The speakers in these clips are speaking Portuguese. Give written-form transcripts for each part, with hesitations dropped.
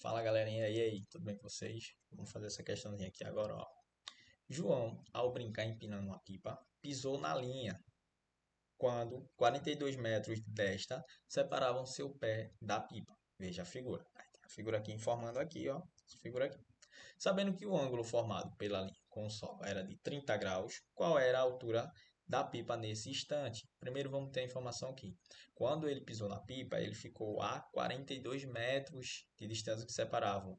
Fala galerinha, e aí, tudo bem com vocês? Vamos fazer essa questãozinha aqui agora, ó. João, ao brincar empinando uma pipa, pisou na linha quando 42 metros desta separavam seu pé da pipa. Veja a figura. Aí tem a figura aqui informando aqui, ó. Essa figura aqui. Sabendo que o ângulo formado pela linha com o Sol era de 30 graus, qual era a altura da pipa nesse instante? Primeiro vamos ter a informação aqui. Quando ele pisou na pipa, ele ficou a 42 metros de distância que separavam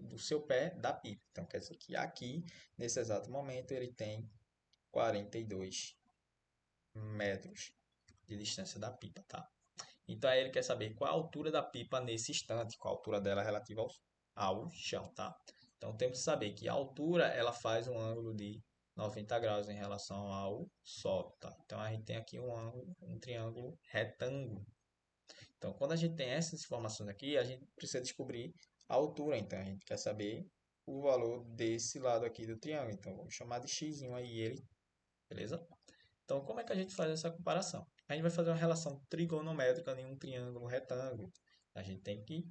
do seu pé da pipa. Então quer dizer que aqui, nesse exato momento, ele tem 42 metros de distância da pipa, tá? Então aí ele quer saber qual a altura da pipa nesse instante, qual a altura dela relativa ao chão, tá? Então temos que saber que a altura ela faz um ângulo de 90 graus em relação ao solo, tá? Então a gente tem aqui um ângulo, um triângulo retângulo. Então quando a gente tem essas informações aqui, a gente precisa descobrir a altura. Então a gente quer saber o valor desse lado aqui do triângulo. Então vamos chamar de x aí ele, beleza? Então, como é que a gente faz essa comparação? A gente vai fazer uma relação trigonométrica em um triângulo retângulo. A gente tem que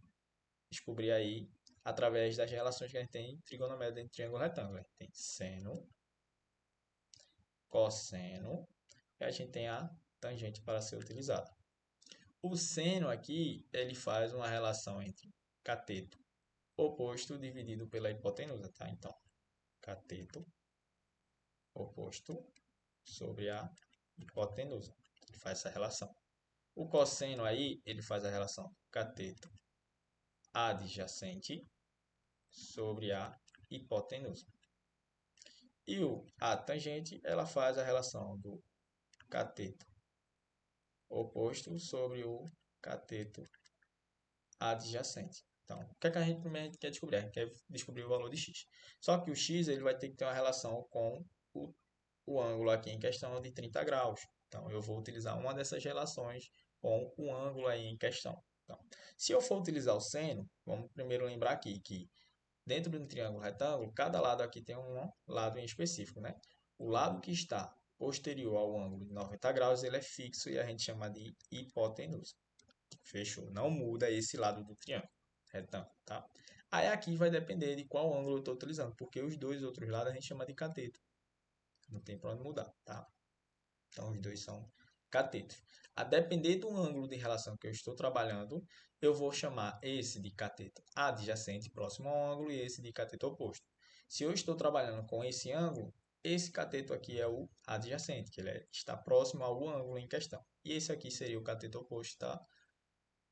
descobrir aí, através das relações que a gente tem trigonométrica em triângulo retângulo. A gente tem seno, cosseno, e a gente tem a tangente para ser utilizada. O seno aqui, ele faz uma relação entre cateto oposto dividido pela hipotenusa, tá? Então, cateto oposto sobre a hipotenusa. Ele faz essa relação. O cosseno aí, ele faz a relação cateto adjacente sobre a hipotenusa. E a tangente, ela faz a relação do cateto oposto sobre o cateto adjacente. Então, o que é que a gente primeiro quer descobrir? A gente quer descobrir o valor de x. Só que o x ele vai ter que ter uma relação com o, o ângulo aqui em questão de 30 graus. Então, eu vou utilizar uma dessas relações com o ângulo aí em questão. Então, se eu for utilizar o seno, vamos primeiro lembrar aqui que dentro de um triângulo retângulo, cada lado aqui tem um lado em específico, né? O lado que está posterior ao ângulo de 90 graus, ele é fixo e a gente chama de hipotenusa. Fechou? Não muda esse lado do triângulo retângulo, tá? Aí aqui vai depender de qual ângulo eu estou utilizando, porque os dois outros lados a gente chama de cateto. Não tem para onde mudar, tá? Então os dois são catetos. A depender do ângulo de relação que eu estou trabalhando, eu vou chamar esse de cateto adjacente, próximo ao ângulo, e esse de cateto oposto. Se eu estou trabalhando com esse ângulo, esse cateto aqui é o adjacente, que ele está próximo ao ângulo em questão. E esse aqui seria o cateto oposto, tá?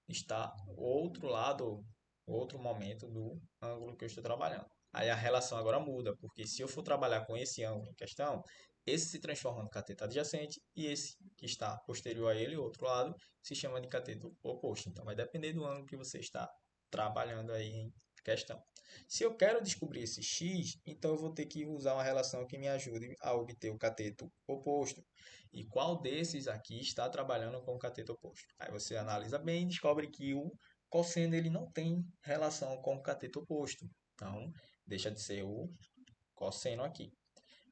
Está outro lado, outro momento do ângulo que eu estou trabalhando. Aí a relação agora muda, porque se eu for trabalhar com esse ângulo em questão, esse se transforma no cateto adjacente e esse que está posterior a ele, o outro lado, se chama de cateto oposto. Então vai depender do ângulo que você está trabalhando aí em questão. Se eu quero descobrir esse x, então eu vou ter que usar uma relação que me ajude a obter o cateto oposto. E qual desses aqui está trabalhando com o cateto oposto? Aí você analisa bem e descobre que o cosseno ele não tem relação com o cateto oposto. Então, deixa de ser o cosseno aqui.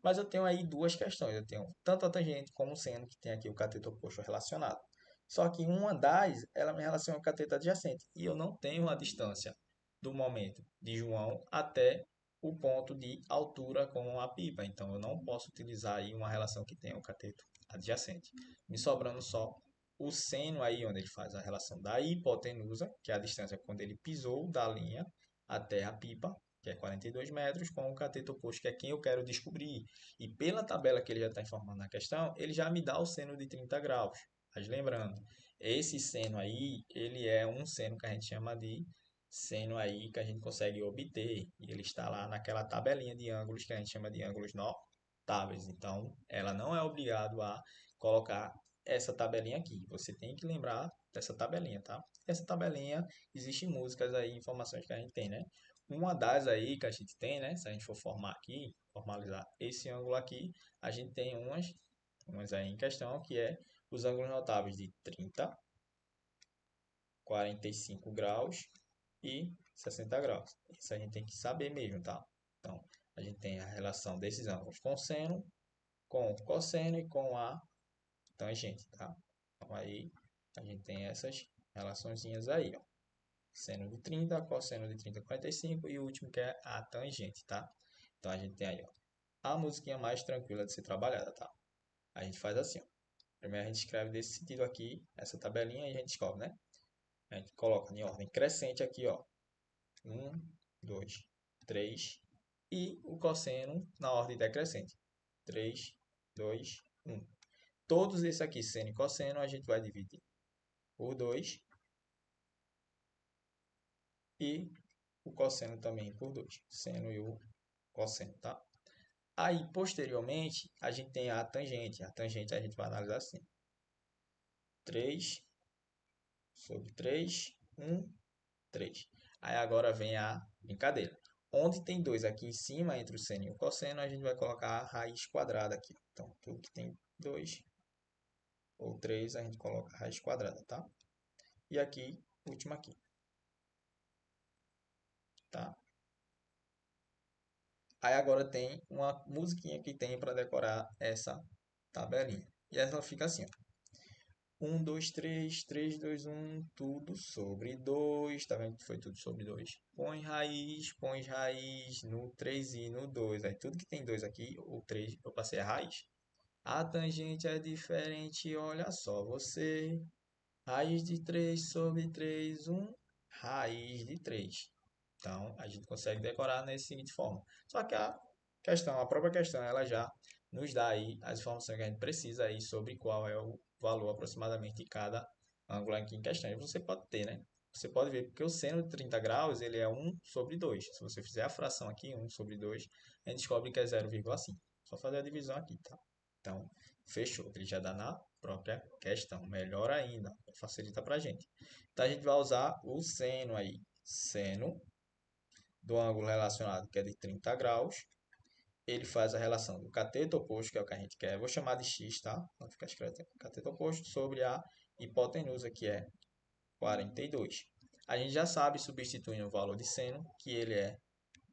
Mas eu tenho aí duas questões. Eu tenho tanto a tangente como o seno, que tem aqui o cateto oposto relacionado. Só que uma das, ela me relaciona ao cateto adjacente. E eu não tenho a distância do momento de João até o ponto de altura com a pipa. Então, eu não posso utilizar aí uma relação que tenha o cateto adjacente. Me sobrando só o seno aí, onde ele faz a relação da hipotenusa, que é a distância quando ele pisou da linha até a pipa, que é 42 metros, com o cateto oposto, que é quem eu quero descobrir. E pela tabela que ele já está informando na questão, ele já me dá o seno de 30 graus. Mas lembrando, esse seno aí, ele é um seno que a gente chama de seno aí que a gente consegue obter. E ele está lá naquela tabelinha de ângulos que a gente chama de ângulos notáveis. Então, ela não é obrigado a colocar essa tabelinha aqui. Você tem que lembrar dessa tabelinha, tá? Essa tabelinha, existem músicas aí, informações que a gente tem, né? Uma das aí que a gente tem, né? Se a gente for formar aqui, formalizar esse ângulo aqui, a gente tem umas aí em questão, que é os ângulos notáveis de 30, 45 graus e 60 graus. Isso a gente tem que saber mesmo, tá? Então, a gente tem a relação desses ângulos com seno, com cosseno e com a tangente, tá? Então, aí a gente tem essas relaçõezinhas aí, ó. seno de 30, cosseno de 30, 45 e o último que é a tangente, tá? Então a gente tem aí, ó, a musiquinha mais tranquila de ser trabalhada, tá? A gente faz assim, ó. Primeiro a gente escreve desse sentido aqui, essa tabelinha, e a gente descobre, né? A gente coloca em ordem crescente aqui, ó. 1, 2, 3. E o cosseno na ordem decrescente. 3, 2, 1. Todos esses aqui, seno e cosseno, a gente vai dividir por 2. E o cosseno também por 2. Seno e o cosseno, tá? Aí, posteriormente, a gente tem a tangente. A tangente a gente vai analisar assim. 3 sobre 3, 1, 3. Aí agora vem a brincadeira. Onde tem 2 aqui em cima, entre o seno e o cosseno, a gente vai colocar a raiz quadrada aqui. Então, tudo que tem 2 ou 3, a gente coloca a raiz quadrada, tá? E aqui, última aqui. Tá? Aí agora tem uma musiquinha que tem para decorar essa tabelinha. E ela fica assim, ó. 1, 2, 3, 3, 2, 1, tudo sobre 2. Tá vendo que foi tudo sobre 2? Põe raiz no 3 e no 2. Aí tudo que tem 2 aqui, o 3, eu passei a raiz. A tangente é diferente, olha só você. Raiz de 3 sobre 3, 1, raiz de 3. Então, a gente consegue decorar nessa seguinte forma. Só que a própria questão, ela já nos dá aí as informações que a gente precisa aí sobre qual é o valor aproximadamente de cada ângulo aqui em questão. E você pode ter, né? Você pode ver, porque o seno de 30 graus, ele é 1 sobre 2. Se você fizer a fração aqui, 1 sobre 2, a gente descobre que é 0,5. Só fazer a divisão aqui, tá? Então, fechou. Ele já dá na própria questão. Melhor ainda, facilita pra gente. Então, a gente vai usar o seno aí. Seno do ângulo relacionado, que é de 30 graus. Ele faz a relação do cateto oposto, que é o que a gente quer. Eu vou chamar de x, tá? Não ficar escrito cateto oposto, sobre a hipotenusa, que é 42. A gente já sabe, substituindo o valor de seno, que ele é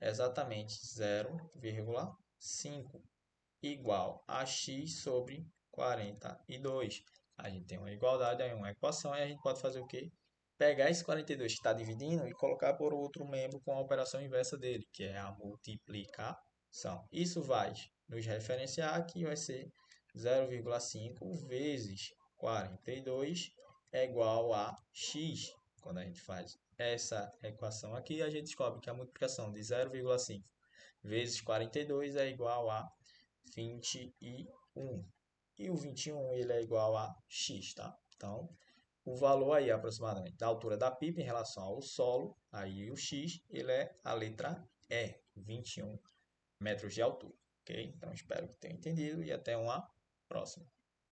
exatamente 0,5 igual a x sobre 42. A gente tem uma igualdade, aí uma equação, e a gente pode fazer o quê? Pegar esse 42 que está dividindo e colocar por outro membro com a operação inversa dele, que é a multiplicação. Isso vai nos referenciar que vai ser 0,5 vezes 42 é igual a x. Quando a gente faz essa equação aqui, a gente descobre que a multiplicação de 0,5 vezes 42 é igual a 21. E o 21 ele é igual a x, tá? Então, o valor aí aproximadamente da altura da pipa em relação ao solo, aí o x, ele é a letra E, 21 metros de altura, ok? Então, espero que tenham entendido e até uma próxima.